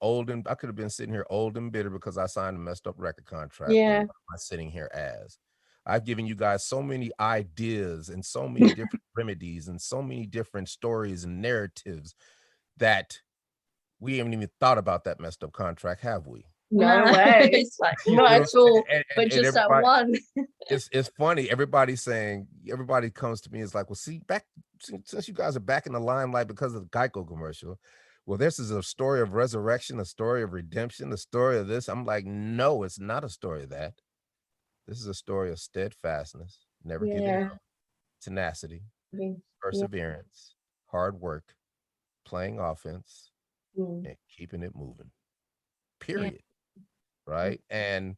sitting here old and bitter because I signed a messed up record contract. Yeah. What am I sitting here as? I've given you guys so many ideas and so many different remedies and so many different stories and narratives that we haven't even thought about that messed up contract, have we? No way. It's like not at all. But just that one. It's funny. Everybody comes to me. It's like, well, see, since you guys are back in the limelight because of the Geico commercial. Well, this is a story of resurrection, a story of redemption, a story of this. I'm like, no, it's not a story of that. This is a story of steadfastness, never giving up, tenacity, perseverance, hard work, playing offense, and keeping it moving. Period. Right? And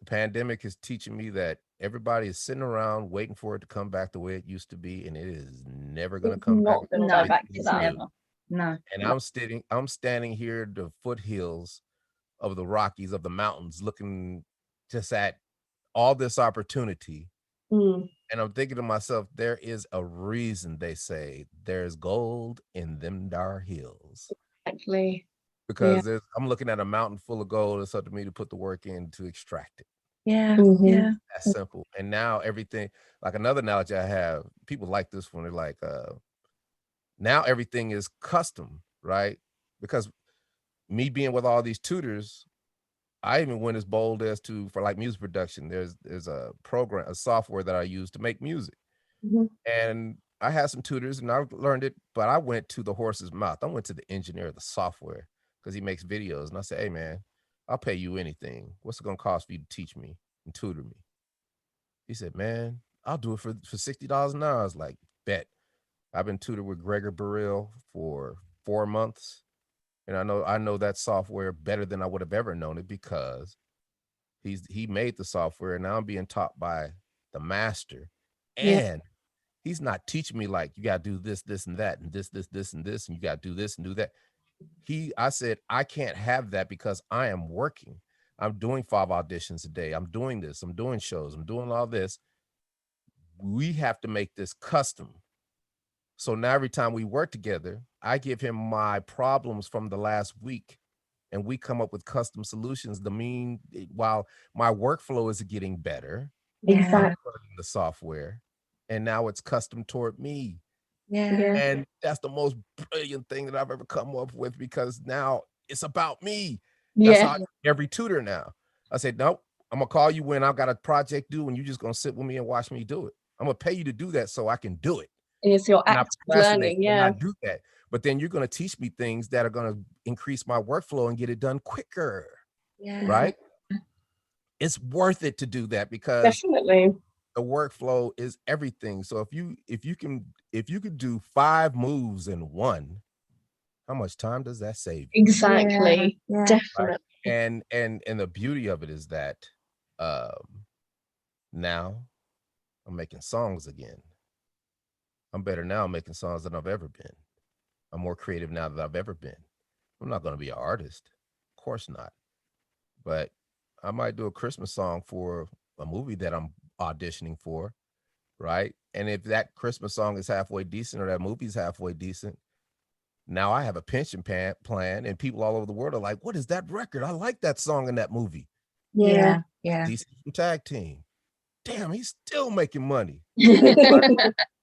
the pandemic is teaching me that everybody is sitting around waiting for it to come back the way it used to be, and it is never going to come back. Not back to that. No. And I'm standing here at the foothills of the Rockies, of the mountains, looking just at all this opportunity. And I'm thinking to myself, there is a reason they say there's gold in them dar hills. Exactly. Because I'm looking at a mountain full of gold. It's up to me to put the work in to extract it. Yeah. Mhm. Yeah. That's simple. And now everything, like another analogy I have, people like this one. They're like, now everything is custom, right? Because me being with all these tutors, I even went as bold as to, for like music production, there's a program, a software that I use to make music. Mhm. And I had some tutors and I learned it, but I went to the horse's mouth. I went to the engineer of the software because he makes videos. And I said, hey man, I'll pay you anything. What's it gonna cost for you to teach me and tutor me? He said, man, I'll do it for $60 an hour. I was like, bet. I've been tutored with Gregor Burrell for 4 months. And I know that software better than I would have ever known it because he made the software and now I'm being taught by the master. Yeah. And he's not teaching me like you gotta do this, this, and that, and this, and this, and you gotta do this and do that. I said, I can't have that because I am working. I'm doing 5 auditions a day. I'm doing this, I'm doing shows, I'm doing all this. We have to make this custom. So now every time we work together, I give him my problems from the last week and we come up with custom solutions. While my workflow is getting better, Yeah. I'm learning the software and now it's custom toward me. Yeah. Yeah. And that's the most brilliant thing that I've ever come up with because now it's about me. That's how Yeah. every tutor now. I said, nope, I'm gonna call you when I've got a project due and you're just gonna sit with me and watch me do it. I'm gonna pay you to do that so I can do it. It's your And I active procrastinate learning. and Yeah. I do that. But then you're gonna teach me things that are gonna increase my workflow and get it done quicker. Yeah. Right? It's worth it to do that because Definitely. the workflow is everything. So if you could do 5 moves in one, how much time does that save you? Exactly. Yeah. Definitely. And the beauty of it is that now I'm making songs again. I'm better now making songs than I've ever been. I'm more creative now than I've ever been. I'm not going to be an artist, of course not. But I might do a Christmas song for a movie that I'm auditioning for, right? And if that Christmas song is halfway decent or that movie's halfway decent, now I have a pension plan and people all over the world are like, what is that record? I like that song in that movie. Yeah. Yeah. DC tag team. Damn, he's still making money.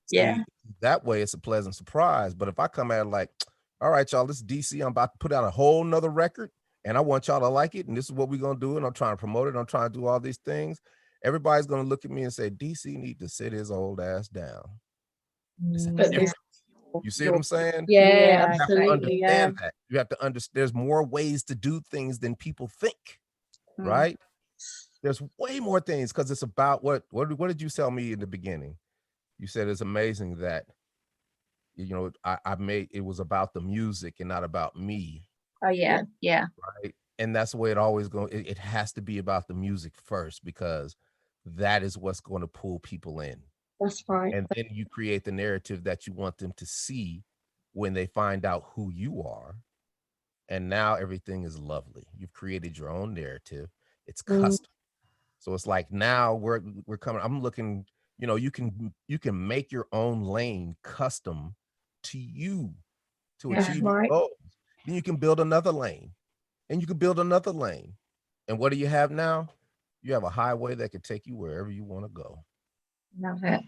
Yeah. See, that way it's a pleasant surprise. But if I come at it like, all right, y'all, this is DC. I'm about to put out a whole nother record and I want y'all to like it. And this is what we're going to do. And I'm trying to promote it. I'm trying to do all these things. Everybody's going to look at me and say, DC need to sit his old ass down. But this, You see what I'm saying? yeah, Yeah, You have to absolutely. Yeah. understand that. You have to understand there's more ways to do things than people think, right? There's way more things because it's about what did you tell me in the beginning? You said it's amazing that I made it was about the music and not about me, Oh yeah. Yeah. right? And that's the way it always goes. It has to be about the music first because that is what's going to pull people in. That's right. And then you create the narrative that you want them to see when they find out who you are. And now everything is lovely. You've created your own narrative. It's custom. So it's like now we're coming. I'm looking, you can make your own lane custom to you to That's achieve your right. goals. Then you can build another lane and you can build another lane. And what do you have now? You have a highway that can take you wherever you want to go. Love it.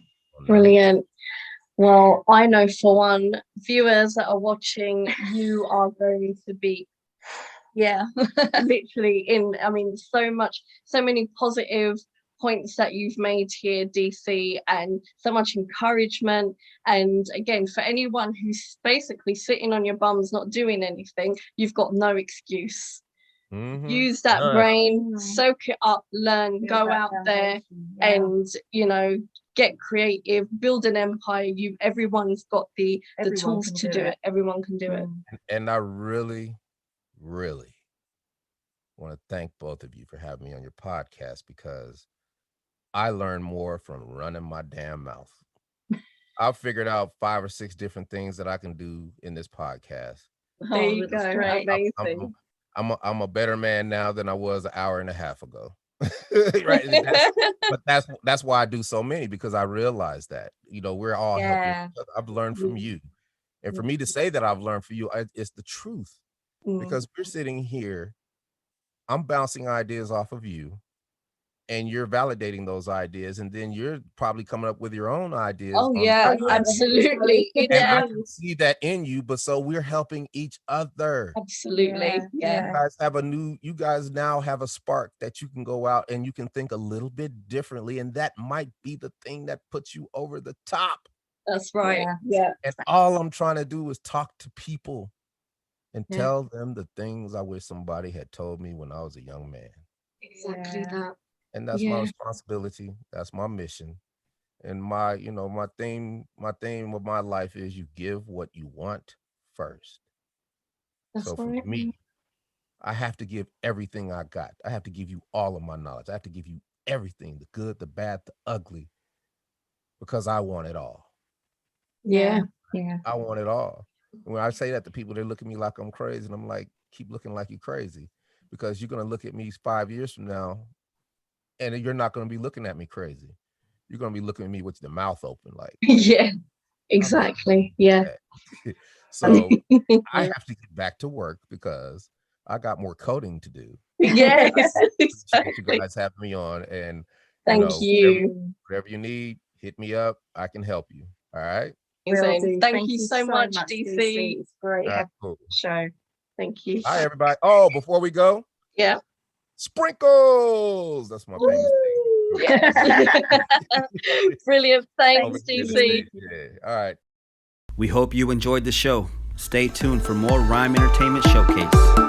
Brilliant. Well, I know for one, viewers that are watching, you are going to be, literally so many positive points that you've made here, DC, and so much encouragement. And again, for anyone who's basically sitting on your bums, not doing anything, you've got no excuse. Use that brain, soak it up, learn, go out there and, get creative, build an empire. Everyone's got the tools to do it. Everyone can do it. And I really, really want to thank both of you for having me on your podcast because I learned more from running my damn mouth. I've figured out 5 or 6 different things that I can do in this podcast. There you go. Amazing. I'm a better man now than I was an hour and a half ago. Right. But that's why I do so many, because I realize that, we're all helping each other. I've learned from you. And for me to say that I've learned from you, it's the truth. Because we're sitting here, I'm bouncing ideas off of you. and you're validating those ideas, and then you're probably coming up with your own ideas. Oh yeah, absolutely. And Yeah, I can see that in you, but so we're helping each other. absolutely. Yeah. You guys now have a spark that you can go out and you can think a little bit differently, and that might be the thing that puts you over the top. That's right. Yeah. And all I'm trying to do is talk to people and tell them the things I wish somebody had told me when I was a young man. Exactly that. And that's my responsibility. That's my mission. And my theme of my life is you give what you want first. That's so for right. me, I have to give everything I got. I have to give you all of my knowledge. I have to give you everything, the good, the bad, the ugly, because I want it all. Yeah. I want it all. When I say that to people, they look at me like I'm crazy. And I'm like, keep looking like you're crazy, because you're going to look at me 5 years from now and you're not going to be looking at me crazy. You're going to be looking at me with the mouth open. Like, Yeah, exactly. Yeah. So I have to get back to work because I got more coding to do. Yes. Exactly. You guys have me on, and Thank you. Whatever you need, hit me up. I can help you. All right. Thank you so much, DC. It's great All right, cool. show. Thank you. Hi, everybody. Oh, before we go, sprinkles. That's my famous thing. Brilliant. Thanks, DC. Yeah. All right. We hope you enjoyed the show. Stay tuned for more Rhyme Entertainment Showcase.